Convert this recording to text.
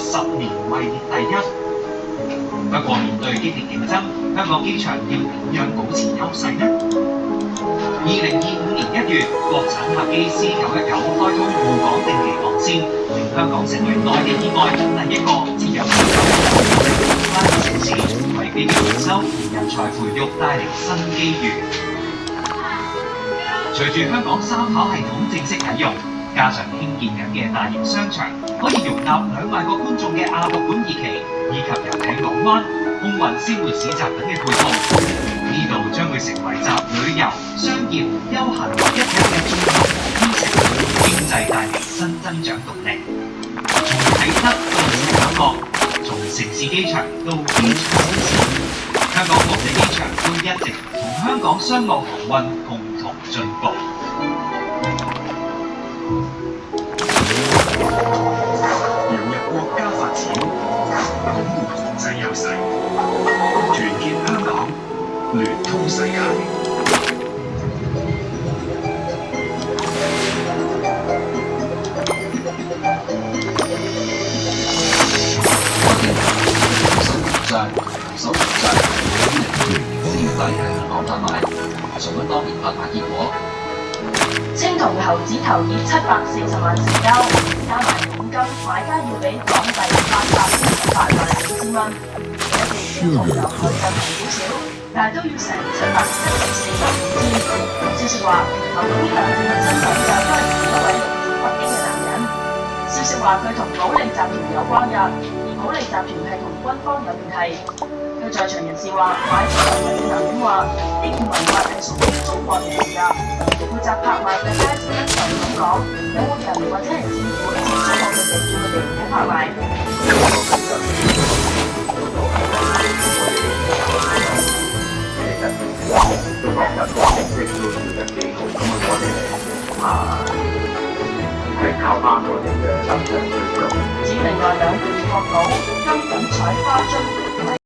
10年位列第一。不過面對激烈競爭，香港機場要點樣保持優勢呢？2025年1月，國產客機 C919開通滬港定期航線，令香港成為內地以外第一個自由航班城市，為飛機回收、人才培育帶嚟新機遇。隨住香港三跑系統正式啟用，加上興建緊嘅大型商場，可以容納2萬個觀眾嘅亞博館2期，以及遊艇港灣、空運鮮活市集等嘅配套，呢度將會成為集旅遊、商業、休閒為一體嘅綜合航天城，經濟帶嚟新增長動力。從啟德到赤鱲角，從城市機場到機場城市，香港國際機場都一直同香港商務航運共同進步。融入國家發展，鞏固國際優勢，團結香港，聯通世界。手續費消費係銀行拍賣，重溫當年拍賣結果。青銅猴子頭以740萬成交，加埋本金，買家要俾港幣848萬5千蚊。有時青銅牛可以有平少少，但係都要成774萬5千。消息話，牛董呢兩件真品就都係一位嚟自北京嘅男人。消息話佢同保利集團有關嘅，而保利集團係同軍方有聯繫。據在場人士話，買咗文物嘅男人話，呢件文物係屬於中國人㗎。負責拍賣嘅街市咧就咁講，有冇人或者係政府接觸過佢哋，叫佢哋唔好拍賣？係靠翻我哋嘅生產去做。至於另外2件國寶，金錦彩花樽。